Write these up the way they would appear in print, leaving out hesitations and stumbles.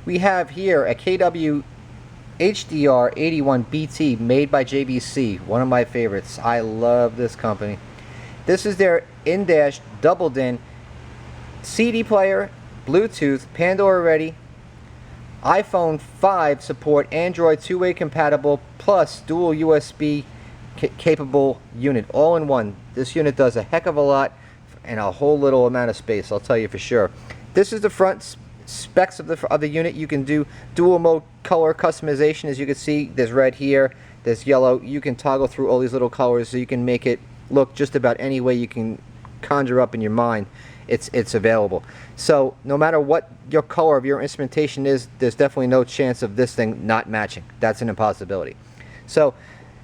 We have here a KW-HDR81BT made by JVC, one of my favorites. I love this company. This is their in-dash doubled-in CD player, Bluetooth, Pandora ready, iPhone 5 support, Android two-way compatible, plus dual USB capable unit, all in one. This unit does a heck of a lot and a whole little amount of space, I'll tell you for sure. This is the front specs of the unit. You can do dual mode color customization. As you can see, there's red here, there's yellow. You can toggle through all these little colors so you can make it look just about any way you can conjure up in your mind. It's available. So no matter what your color of your instrumentation is, there's definitely no chance of this thing not matching. That's an impossibility. So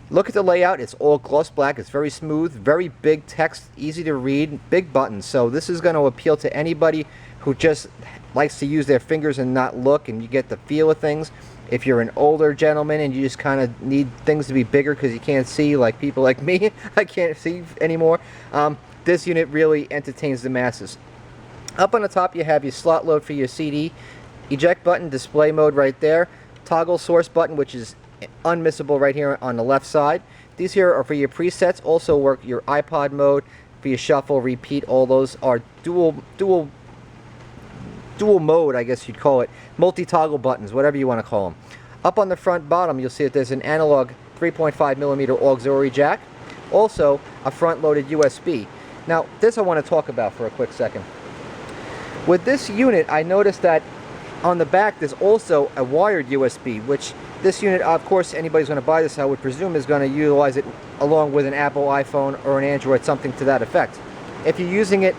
look at the layout. It's all gloss black. It's very smooth, very big text, easy to read, big buttons. So this is going to appeal to anybody who just likes to use their fingers and not look, and you get the feel of things. If you're an older gentleman and you just kind of need things to be bigger because you can't see, like people like me, I can't see anymore, this unit really entertains the masses. Up on the top you have your slot load for your CD, eject button, display mode right there, toggle source button, which is unmissable right here on the left side. These here are for your presets, also work your iPod mode, for your shuffle, repeat. All those are dual mode, I guess you'd call it, multi-toggle buttons, whatever you want to call them. Up on the front bottom you'll see that there's an analog 3.5mm auxiliary jack, also a front-loaded USB. Now this I want to talk about for a quick second. With this unit I noticed that on the back there's also a wired USB, which this unit, of course, anybody's going to buy this, I would presume, is going to utilize it along with an Apple iPhone or an Android, something to that effect. If you're using it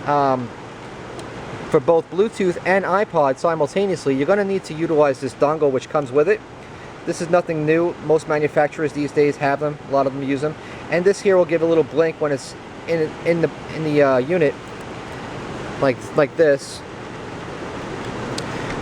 for both Bluetooth and iPod simultaneously, you're going to need to utilize this dongle which comes with it. This is nothing new. Most manufacturers these days have them. A lot of them use them. And this here will give a little blink when it's in the unit, like this,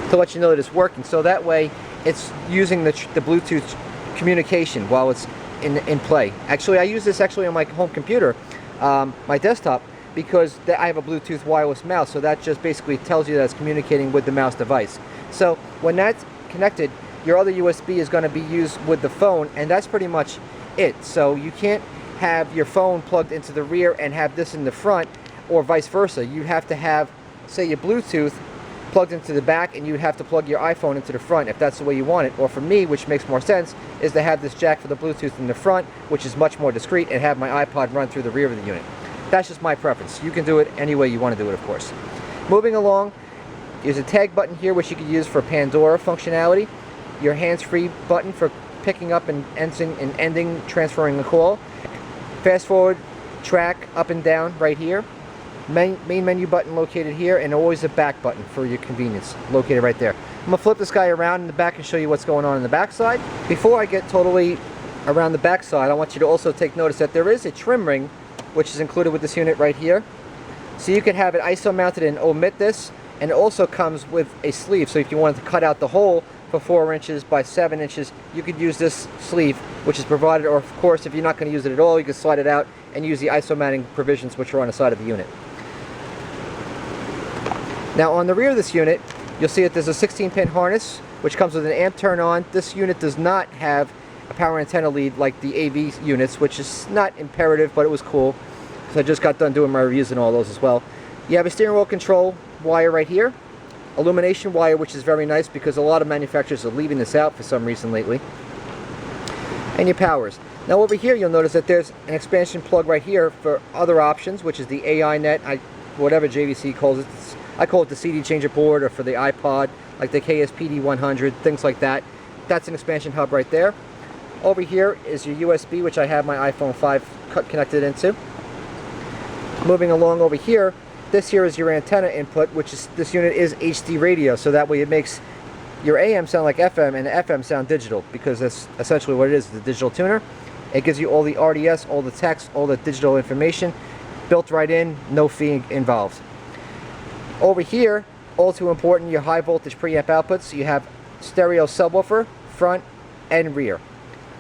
to let you know that it's working. So that way it's using the Bluetooth communication while it's in play. Actually, I use this on my home computer, my desktop, because I have a Bluetooth wireless mouse, so that just basically tells you that it's communicating with the mouse device. So when that's connected, your other USB is going to be used with the phone, and that's pretty much it. So you can't have your phone plugged into the rear and have this in the front, or vice versa. You have to have, say, your Bluetooth plugged into the back, and you'd have to plug your iPhone into the front if that's the way you want it. Or for me, which makes more sense, is to have this jack for the Bluetooth in the front, which is much more discreet, and have my iPod run through the rear of the unit. That's just my preference. You can do it any way you want to do it, of course. Moving along, there's a tag button here which you can use for Pandora functionality, your hands-free button for picking up and ending, transferring the call, fast forward, track, up and down right here, main menu button located here, and always a back button for your convenience located right there. I'm going to flip this guy around in the back and show you what's going on in the back side. Before I get totally around the back side, I want you to also take notice that there is a trim ring which is included with this unit right here. So you can have it ISO mounted and omit this, and it also comes with a sleeve. So if you wanted to cut out the hole for 4 inches by 7 inches, you could use this sleeve which is provided, or of course if you're not going to use it at all, you can slide it out and use the ISO mounting provisions which are on the side of the unit. Now on the rear of this unit, you'll see that there's a 16-pin harness which comes with an amp turn on. This unit does not have a power antenna lead like the AV units, which is not imperative, but it was cool. So I just got done doing my reviews and all those as well. You have a steering wheel control wire right here, illumination wire, which is very nice because a lot of manufacturers are leaving this out for some reason lately, and your powers. Now over here you'll notice that there's an expansion plug right here for other options, which is the AI net, whatever JVC calls it. I call it the CD changer board, or for the iPod, like the KSPD100, things like that. That's an expansion hub right there. Over here is your USB, which I have my iPhone 5 connected into. Moving along over here, this here is your antenna input, which is, this unit is HD radio, so that way it makes your AM sound like FM and the FM sound digital, because that's essentially what it is, the digital tuner. It gives you all the RDS, all the text, all the digital information built right in, no fee involved. Over here, all too important, your high voltage preamp outputs. You have stereo subwoofer, front and rear,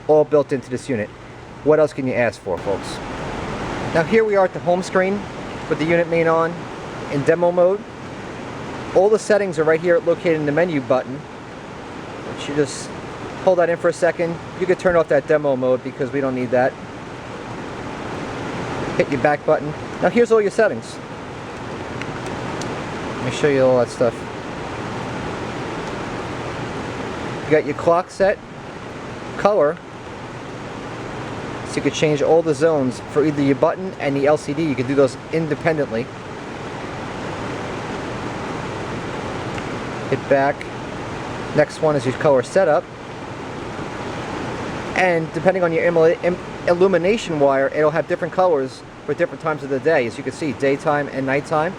all built into this unit. What else can you ask for, folks? Now here we are at the home screen with the unit main on in demo mode. All the settings are right here located in the menu button. Which you just hold that in for a second. You could turn off that demo mode because we don't need that. Hit your back button. Now here's all your settings. Let me show you all that stuff. You got your clock set, color, so you could change all the zones for either your button and the LCD. You could do those independently. Hit back. Next one is your color setup. And depending on your illumination wire, it'll have different colors for different times of the day. As you can see, daytime and nighttime.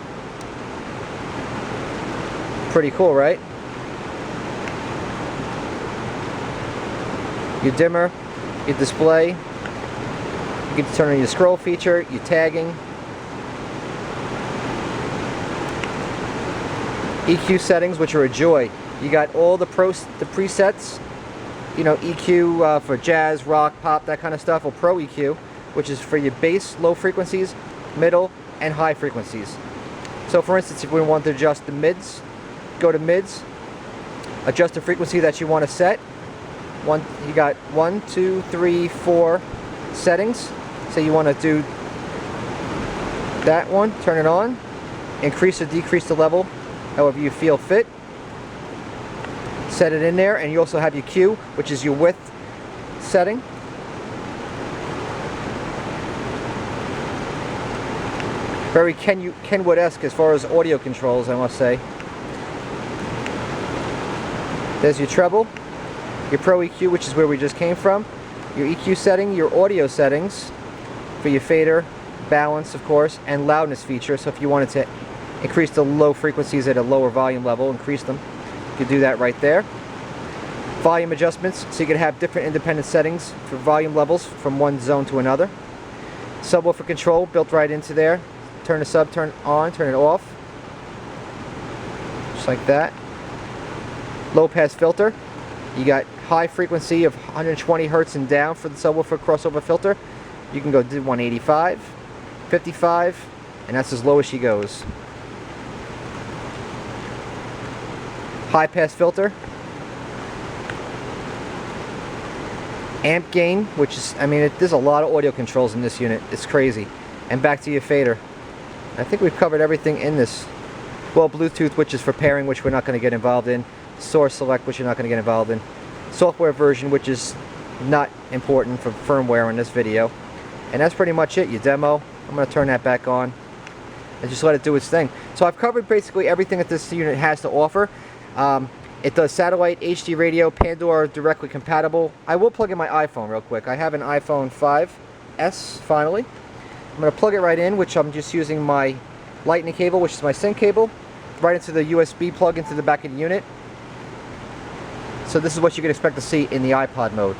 Pretty cool, right? Your dimmer, your display. You can turn on your scroll feature, your tagging. EQ settings, which are a joy. You got all the presets. You know, EQ for jazz, rock, pop, that kind of stuff, or Pro EQ, which is for your bass, low frequencies, middle, and high frequencies. So for instance, if we want to adjust the mids, go to mids, adjust the frequency that you want to set. You got 1, 2, 3, 4 settings. Say you want to do that one, turn it on, increase or decrease the level, however you feel fit. Set it in there, and you also have your Q, which is your width setting. Very Kenwood-esque as far as audio controls, I must say. There's your treble, your Pro EQ, which is where we just came from, your EQ setting, your audio settings for your fader, balance, of course, and loudness feature. So if you wanted to increase the low frequencies at a lower volume level, increase them. You can do that right there. Volume adjustments, so you can have different independent settings for volume levels from one zone to another. Subwoofer control built right into there. Turn the sub, turn on, turn it off. Just like that. Low pass filter. You got high frequency of 120 Hertz and down for the subwoofer crossover filter. You can go to 185, 55, and that's as low as she goes. High pass filter. Amp gain, which is, I mean, there's a lot of audio controls in this unit. It's crazy. And back to your fader. I think we've covered everything in this. Well, Bluetooth, which is for pairing, which we're not going to get involved in. Source select, which you're not going to get involved in. Software version, which is not important for firmware in this video. And that's pretty much it, your demo. I'm going to turn that back on and just let it do its thing. So I've covered basically everything that this unit has to offer. It does satellite, HD radio, Pandora directly compatible. I will plug in my iPhone real quick. I have an iPhone 5S finally. I'm going to plug it right in, which I'm just using my lightning cable, which is my sync cable, right into the USB plug into the back of the unit. So this is what you can expect to see in the iPod mode.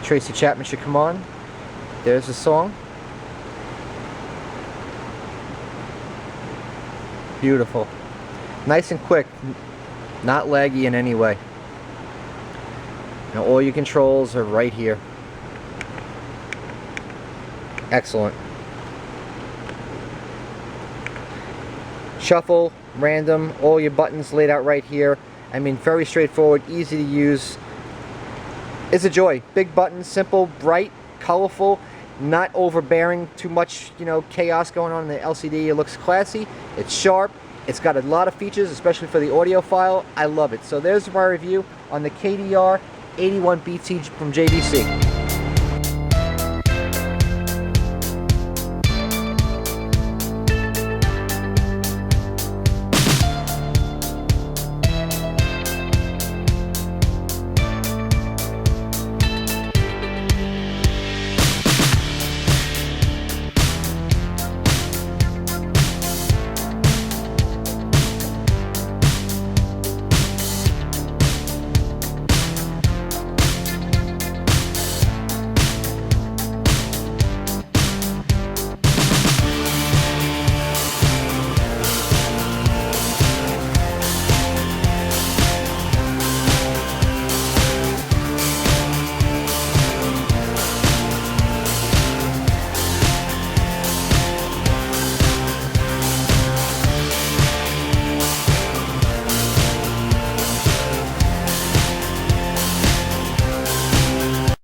Tracy Chapman should come on. There's the song. Beautiful. Nice and quick, not laggy in any way. Now all your controls are right here. Excellent. Shuffle, random, all your buttons laid out right here. I mean, very straightforward, easy to use. It's a joy. Big buttons, simple, bright, colorful, not overbearing, too much, you know, chaos going on in the LCD. It looks classy, it's sharp, it's got a lot of features, especially for the audiophile. I love it. So there's my review on the KD-hdr81BT from JVC.